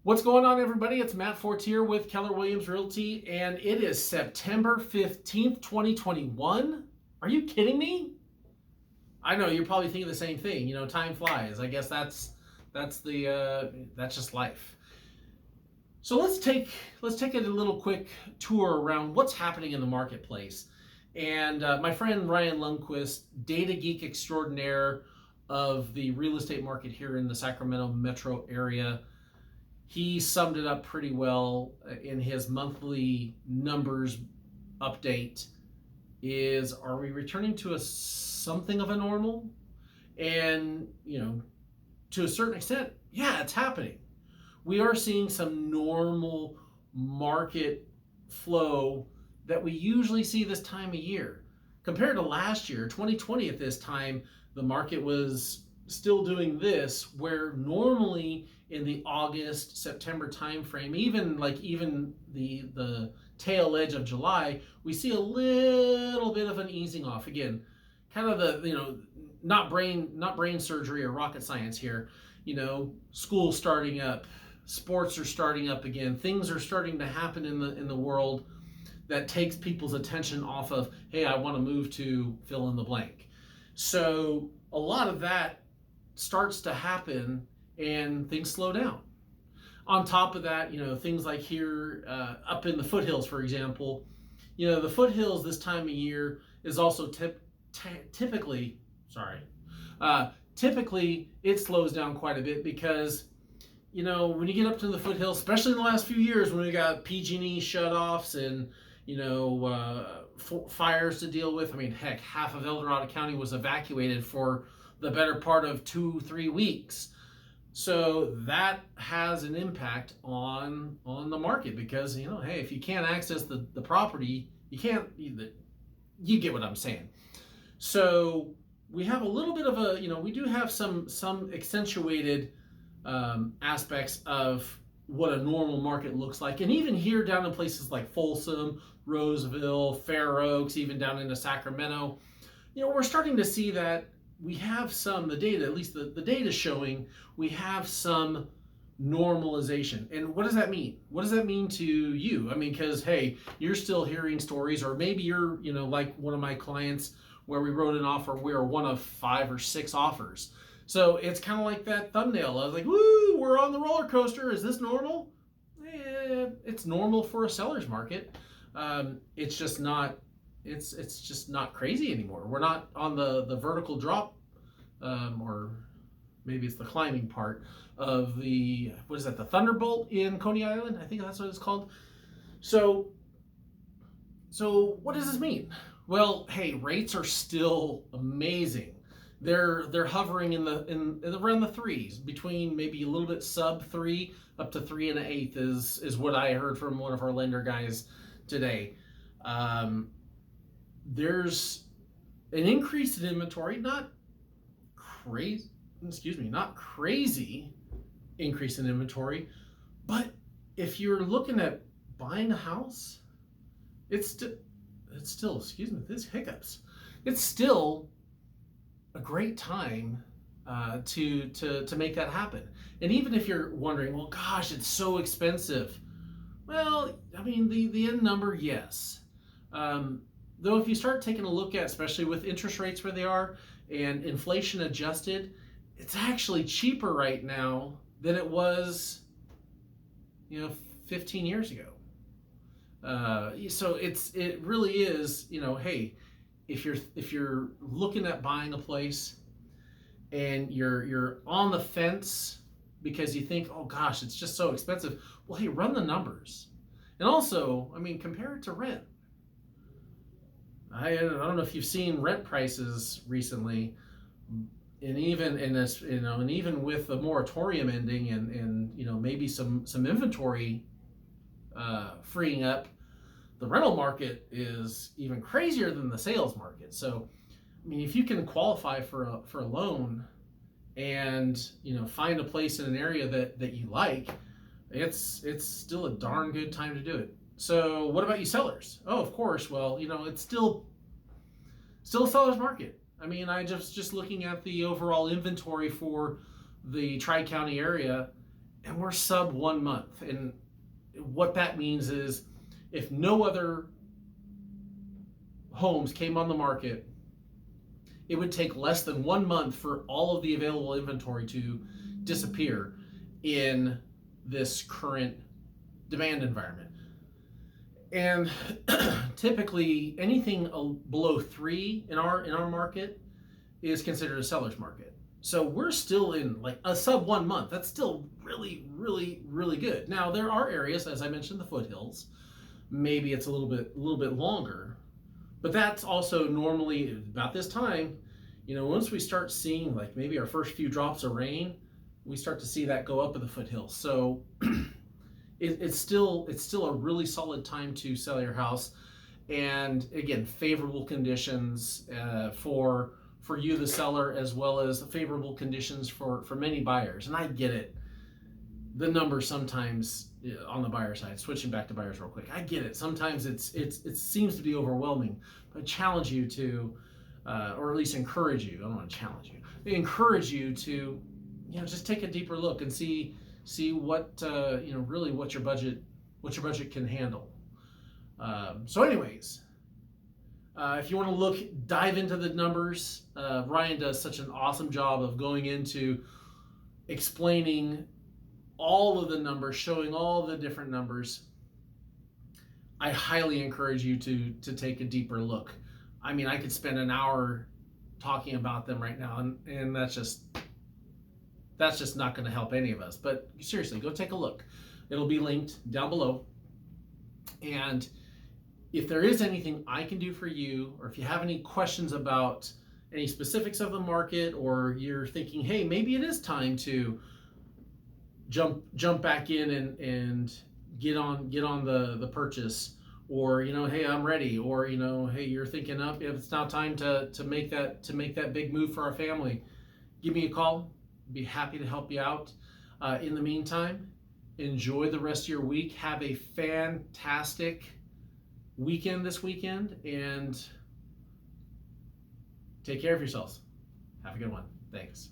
What's going on, everybody? It's Matt Fortier with Keller Williams Realty, and it is September 15th, 2021. Are you kidding me? I know you're probably thinking the same thing. You know, time flies. I guess that's just life. So let's take a little quick tour around what's happening in the marketplace. And my friend Ryan Lundquist, data geek extraordinaire of the real estate market here in the Sacramento metro area, he summed it up pretty well in his monthly numbers update. Are we returning to something of a normal? And, to a certain extent, yeah, it's happening. We are seeing some normal market flow that we usually see this time of year. Compared to last year, 2020 at this time, the market was still doing this, where normally in the August, September timeframe, even the tail edge of July, we see a little bit of an easing off. Again, kind of not brain surgery or rocket science here. School's starting up, sports are starting up again, things are starting to happen in the world that takes people's attention off of, hey, I want to move to fill in the blank. So a lot of that starts to happen and things slow down. On top of that, things like here up in the foothills, for example, the foothills this time of year is also typically it slows down quite a bit because, when you get up to the foothills, especially in the last few years when we got PG&E shutoffs and, fires to deal with. I mean, heck, half of El Dorado County was evacuated for the better part of 2-3 weeks. So that has an impact on the market because, hey, if you can't access the property, you can't, you get what I'm saying. So we have a little bit of we do have some accentuated aspects of what a normal market looks like. And even here down in places like Folsom, Roseville, Fair Oaks, even down into Sacramento, we're starting to see that we have the data, at least the data showing we have some normalization. And what does that mean? What does that mean to you? I mean, because, hey, you're still hearing stories, or maybe you're, like one of my clients where we wrote an offer, we're one of 5 or 6 offers. So it's kind of like that thumbnail. I was like, woo, we're on the roller coaster. Is this normal? It's normal for a seller's market. It's just not crazy anymore. We're not on the vertical drop, or maybe it's the climbing part of the Thunderbolt in Coney Island? I think that's what it's called. So what does this mean? Well, hey, rates are still amazing. They're hovering in around the 3s, between maybe a little bit sub 3 up to 3 1/8 is what I heard from one of our lender guys today. There's an increase in inventory, not crazy increase in inventory, but if you're looking at buying a house, it's still, excuse me, these hiccups, it's still a great time to make that happen. And even if you're wondering, well, gosh, it's so expensive. Well, I mean, the end number, yes. Though if you start taking a look at, especially with interest rates where they are and inflation adjusted, it's actually cheaper right now than it was, 15 years ago. So it really is, hey, if you're looking at buying a place and you're on the fence because you think, oh gosh, it's just so expensive. Well, hey, run the numbers. And also, I mean, compare it to rent. I don't know if you've seen rent prices recently, and even with the moratorium ending and maybe some inventory freeing up, the rental market is even crazier than the sales market. So, I mean, if you can qualify for a loan and find a place in an area that you like, it's still a darn good time to do it. So what about you sellers? Oh, of course. Well, it's still a seller's market. I mean, I just looking at the overall inventory for the Tri-County area, and we're sub 1 month. And what that means is if no other homes came on the market, it would take less than 1 month for all of the available inventory to disappear in this current demand environment. And typically anything below 3 in our market is considered a seller's market. So we're still in like a sub 1 month. That's still really, really, really good. Now there are areas, as I mentioned, the foothills. Maybe it's a little bit longer, but that's also normally about this time. Once we start seeing like maybe our first few drops of rain, we start to see that go up in the foothills. So it's still a really solid time to sell your house, and again, favorable conditions for you, the seller, as well as favorable conditions for many buyers. And I get it. The numbers sometimes on the buyer side, switching back to buyers real quick, I get it. Sometimes it seems to be overwhelming. But I challenge you to, or at least encourage you. I don't want to challenge you. I encourage you to, just take a deeper look and see what really what your budget can handle. So, anyways. If you want to dive into the numbers, Ryan does such an awesome job of going into explaining all of the numbers, showing all the different numbers. I highly encourage you to take a deeper look. I mean, I could spend an hour talking about them right now, and that's just not going to help any of us. But seriously, go take a look. It'll be linked down below. And if there is anything I can do for you, or if you have any questions about any specifics of the market, or you're thinking, hey, maybe it is time to jump back in and get on the purchase, or hey, I'm ready, or hey, you're thinking if it's now time to make that big move for our family, give me a call. I'd be happy to help you out. In the meantime, enjoy the rest of your week. Have a fantastic weekend this weekend, and take care of yourselves. Have a good one. Thanks.